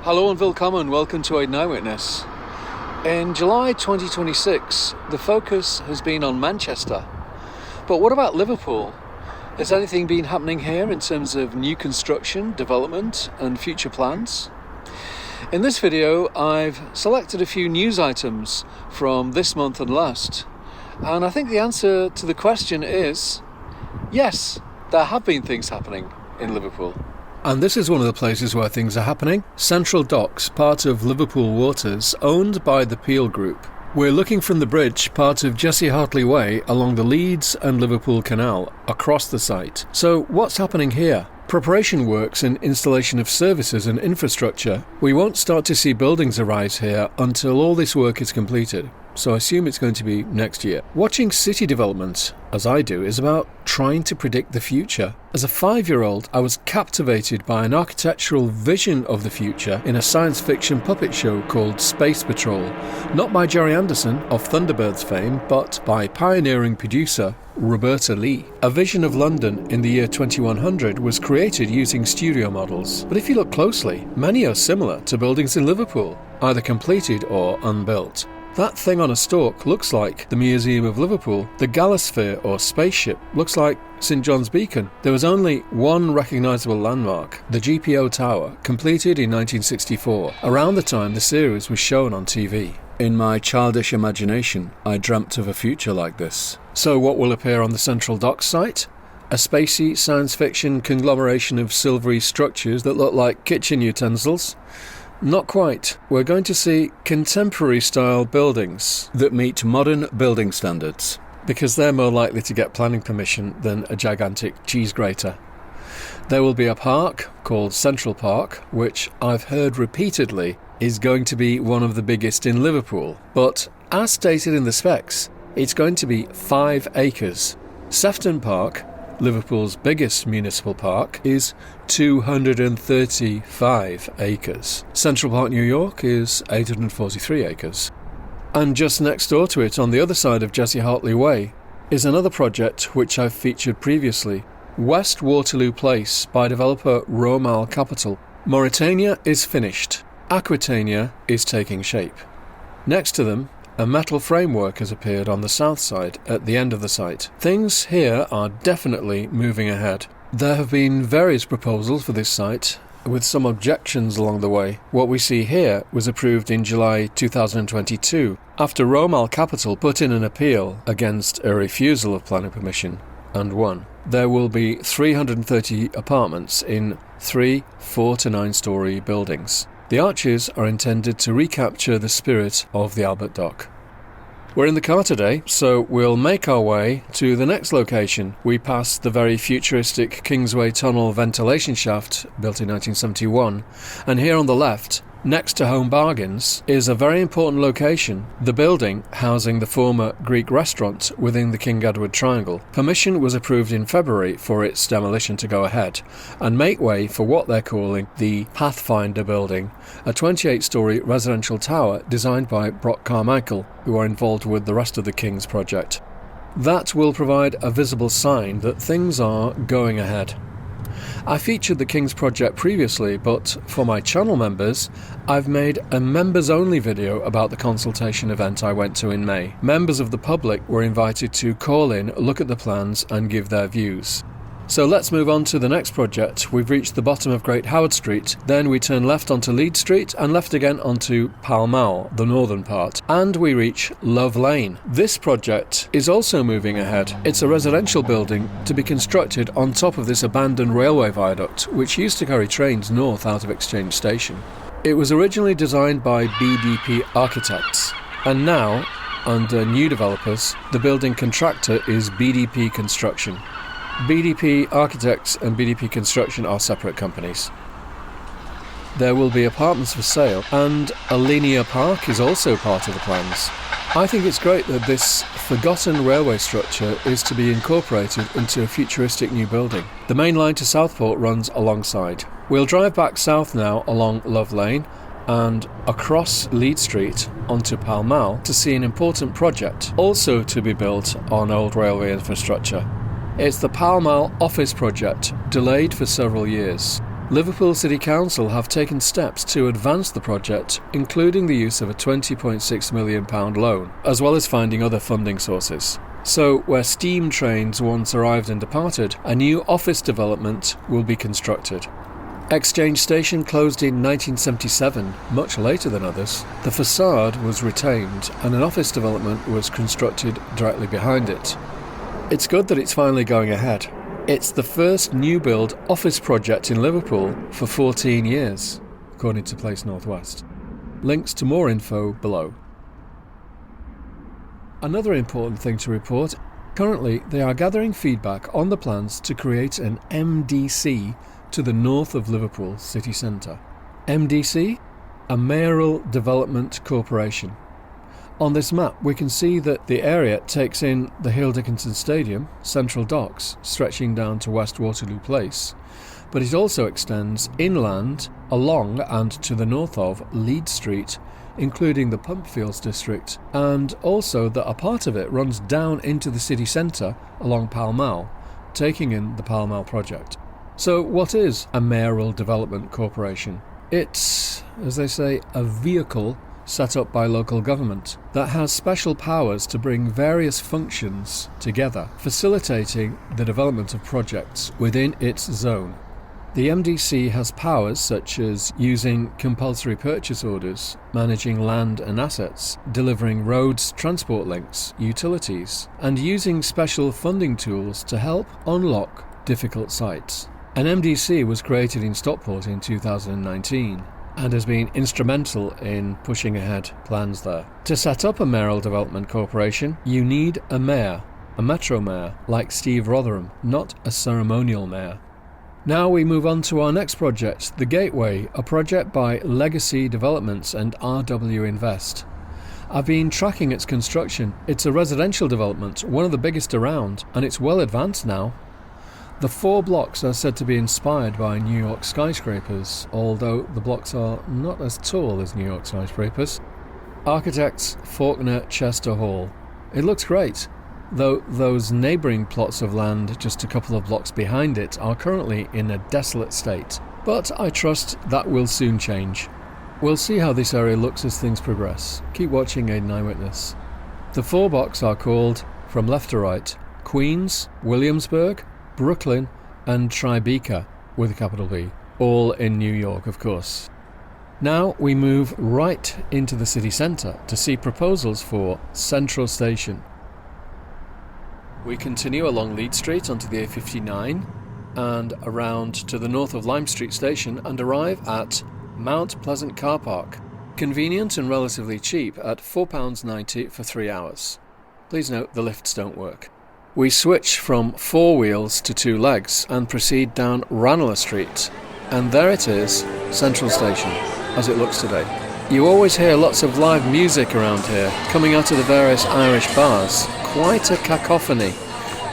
Hello and welcome to Aid and Eyewitness. In July 2026, the focus has been on Manchester. But what about Liverpool? Has anything been happening here in terms of new construction, development and future plans? In this video, I've selected a few news items from this month and last. And I think the answer to the question is, yes, there have been things happening in Liverpool. And this is one of the places where things are happening. Central Docks, part of Liverpool Waters, owned by the Peel Group. We're looking from the bridge, part of Jesse Hartley Way, along the Leeds and Liverpool Canal, across the site. So what's happening here? Preparation works and installation of services and infrastructure. We won't start to see buildings arise here until all this work is completed. So I assume it's going to be next year. Watching city development, as I do, is about trying to predict the future. As a 5-year-old, I was captivated by an architectural vision of the future in a science fiction puppet show called Space Patrol. Not by Jerry Anderson of Thunderbirds fame, but by pioneering producer Roberta Lee. A vision of London in the year 2100 was created using studio models. But if you look closely, many are similar to buildings in Liverpool, either completed or unbuilt. That thing on a stalk looks like the Museum of Liverpool. The Galosphere or spaceship looks like St John's Beacon. There was only one recognisable landmark, the GPO Tower, completed in 1964, around the time the series was shown on TV. In my childish imagination, I dreamt of a future like this. So what will appear on the Central Docks site? A spacey science fiction conglomeration of silvery structures that look like kitchen utensils? Not quite. We're going to see contemporary style buildings that meet modern building standards, because they're more likely to get planning permission than a gigantic cheese grater. There will be a park called Central Park, which I've heard repeatedly is going to be one of the biggest in Liverpool. But as stated in the specs, it's going to be 5 acres. Sefton Park, Liverpool's biggest municipal park, is 235 acres. Central Park, New York is 843 acres. And just next door to it, on the other side of Jesse Hartley Way, is another project which I've featured previously, West Waterloo Place by developer Mayoral Capital. Mauritania is finished. Aquitania is taking shape. Next to them, a metal framework has appeared on the south side at the end of the site. Things here are definitely moving ahead. There have been various proposals for this site, with some objections along the way. What we see here was approved in July 2022, after Mayoral Capital put in an appeal against a refusal of planning permission, and won. There will be 330 apartments in 3 4 to 9 storey buildings. The arches are intended to recapture the spirit of the Albert Dock. We're in the car today, so we'll make our way to the next location. We pass the very futuristic Kingsway Tunnel ventilation shaft, built in 1971, and here on the left, next to Home Bargains, is a very important location, the building housing the former Greek restaurant within the King Edward Triangle. Permission was approved in February for its demolition to go ahead and make way for what they're calling the Pathfinder building, a 28-storey residential tower designed by Brock Carmichael, who are involved with the rest of the King's project. That will provide a visible sign that things are going ahead. I featured the King's project previously, but for my channel members, I've made a members-only video about the consultation event I went to in May. Members of the public were invited to call in, look at the plans and give their views. So let's move on to the next project. We've reached the bottom of Great Howard Street, then we turn left onto Leeds Street and left again onto Pall Mall, the northern part, and we reach Love Lane. This project is also moving ahead. It's a residential building to be constructed on top of this abandoned railway viaduct, which used to carry trains north out of Exchange Station. It was originally designed by BDP Architects, and now, under new developers, the building contractor is BDP Construction. BDP Architects and BDP Construction are separate companies. There will be apartments for sale, and a linear park is also part of the plans. I think it's great that this forgotten railway structure is to be incorporated into a futuristic new building. The main line to Southport runs alongside. We'll drive back south now along Love Lane and across Leeds Street onto Pall Mall to see an important project, also to be built on old railway infrastructure. It's the Pall Mall office project, delayed for several years. Liverpool City Council have taken steps to advance the project, including the use of a £20.6 million loan, as well as finding other funding sources. So, where steam trains once arrived and departed, a new office development will be constructed. Exchange Station closed in 1977, much later than others. The facade was retained and an office development was constructed directly behind it. It's good that it's finally going ahead. It's the first new build office project in Liverpool for 14 years, according to Place Northwest. Links to more info below. Another important thing to report, currently they are gathering feedback on the plans to create an MDC to the north of Liverpool city centre. MDC? A Mayoral Development Corporation. On this map we can see that the area takes in the Hill Dickinson Stadium, Central Docks, stretching down to West Waterloo Place, but it also extends inland, along and to the north of Leeds Street, including the Pumpfields district, and also that a part of it runs down into the city centre along Pall Mall, taking in the Pall Mall project. So what is a Mayoral Development Corporation? It's, as they say, a vehicle set up by local government that has special powers to bring various functions together, facilitating the development of projects within its zone. The MDC has powers such as using compulsory purchase orders, managing land and assets, delivering roads, transport links, utilities, and using special funding tools to help unlock difficult sites. An MDC was created in Stockport in 2019 and has been instrumental in pushing ahead plans there. To set up a Mayoral Development Corporation, you need a mayor, a metro mayor like Steve Rotherham, not a ceremonial mayor. Now we move on to our next project, The Gateway, a project by Legacy Developments and RW Invest. I've been tracking its construction. It's a residential development, one of the biggest around, and it's well advanced now. The 4 blocks are said to be inspired by New York skyscrapers, although the blocks are not as tall as New York skyscrapers. Architects Faulkner Chester Hall. It looks great, though those neighbouring plots of land just a couple of blocks behind it are currently in a desolate state. But I trust that will soon change. We'll see how this area looks as things progress. Keep watching Aiden Eyewitness. The 4 blocks are called, from left to right, Queens, Williamsburg, Brooklyn and Tribeca, with a capital B, all in New York, of course. Now we move right into the city centre to see proposals for Central Station. We continue along Leeds Street onto the A59 and around to the north of Lime Street Station and arrive at Mount Pleasant Car Park. Convenient and relatively cheap at £4.90 for 3 hours. Please note the lifts don't work. We switch from 4 wheels to 2 legs and proceed down Ranelagh Street, and there it is, Central Station, as it looks today. You always hear lots of live music around here, coming out of the various Irish bars. Quite a cacophony,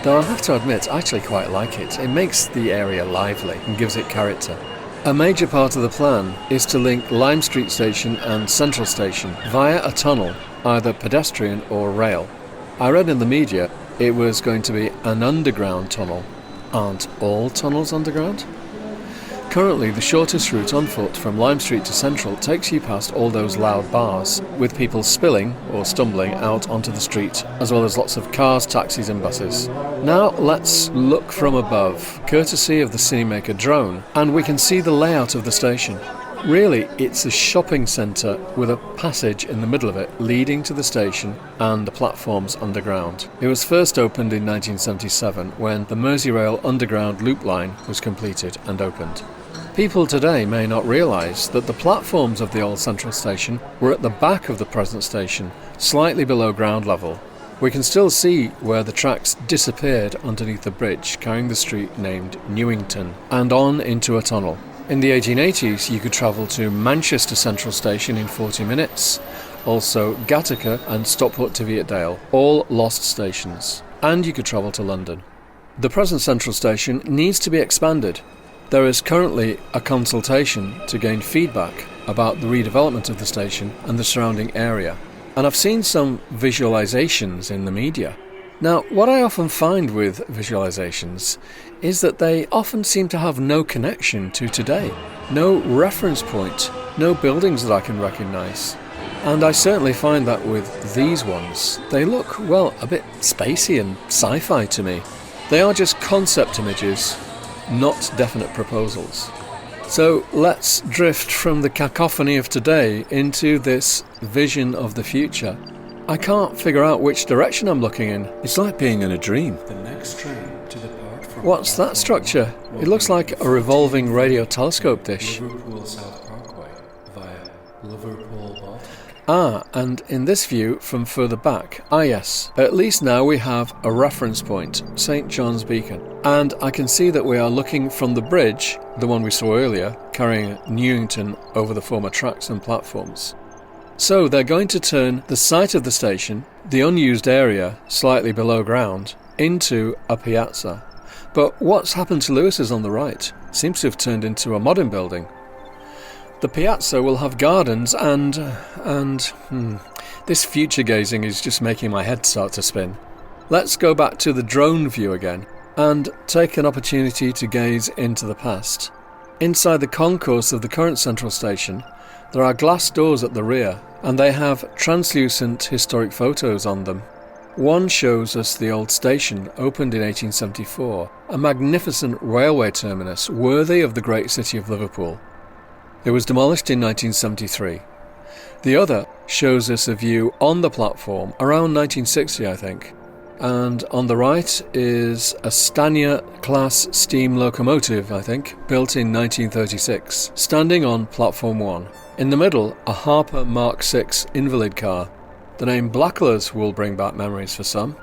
though I have to admit I actually quite like it. It makes the area lively and gives it character. A major part of the plan is to link Lime Street Station and Central Station via a tunnel, either pedestrian or rail. I read in the media it was going to be an underground tunnel. Aren't all tunnels underground? Currently, the shortest route on foot from Lime Street to Central takes you past all those loud bars, with people spilling or stumbling out onto the street, as well as lots of cars, taxis and buses. Now let's look from above, courtesy of the Cinemaker drone, and we can see the layout of the station. Really, it's a shopping centre with a passage in the middle of it leading to the station and the platforms underground. It was first opened in 1977 when the Merseyrail Underground Loop Line was completed and opened. People today may not realise that the platforms of the old Central Station were at the back of the present station, slightly below ground level. We can still see where the tracks disappeared underneath the bridge carrying the street named Newington and on into a tunnel. In the 1880s, you could travel to Manchester Central Station in 40 minutes, also Gattaca and Stockport to Vietdale, all lost stations, and you could travel to London. The present Central Station needs to be expanded. There is currently a consultation to gain feedback about the redevelopment of the station and the surrounding area, and I've seen some visualisations in the media. Now, what I often find with visualizations is that they often seem to have no connection to today, no reference point, no buildings that I can recognise. And I certainly find that with these ones, they look, well, a bit spacey and sci-fi to me. They are just concept images, not definite proposals. So let's drift from the cacophony of today into this vision of the future. I can't figure out which direction I'm looking in. It's like being in a dream. The next train to depart from What's that structure? It looks like a revolving radio telescope dish. Liverpool South Parkway via Liverpool Baltic. Ah, and in this view from further back, yes, at least now we have a reference point, St John's Beacon. And I can see that we are looking from the bridge, the one we saw earlier, carrying Newington over the former tracks and platforms. So they're going to turn the site of the station, the unused area slightly below ground, into a piazza. But what's happened to Lewis's on the right? Seems to have turned into a modern building. The piazza will have gardens and this future gazing is just making my head start to spin. Let's go back to the drone view again and take an opportunity to gaze into the past. Inside the concourse of the current central station, there are glass doors at the rear, and they have translucent historic photos on them. One shows us the old station, opened in 1874, a magnificent railway terminus worthy of the great city of Liverpool. It was demolished in 1973. The other shows us a view on the platform around 1960, I think. And on the right is a Stania-class steam locomotive, I think, built in 1936, standing on platform 1. In the middle, a Harper Mark VI invalid car. The name Blackler's will bring back memories for some.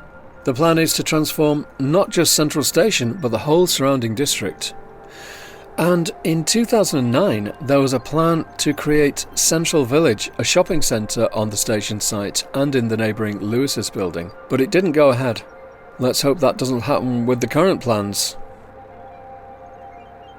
The plan is to transform not just Central Station, but the whole surrounding district. And in 2009, there was a plan to create Central Village, a shopping centre on the station site and in the neighbouring Lewis's building, but it didn't go ahead. Let's hope that doesn't happen with the current plans.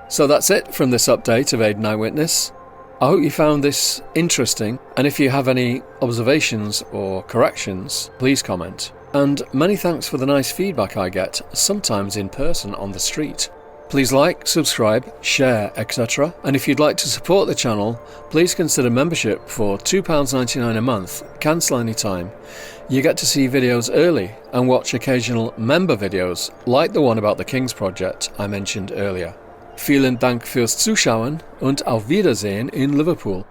So that's it from this update of Aiden Eyewitness. I hope you found this interesting, and if you have any observations or corrections, please comment. And many thanks for the nice feedback I get, sometimes in person on the street. Please like, subscribe, share, etc. And if you'd like to support the channel, please consider membership for £2.99 a month, cancel anytime. You get to see videos early and watch occasional member videos, like the one about the King's Project I mentioned earlier. Vielen Dank fürs Zuschauen und auf Wiedersehen in Liverpool.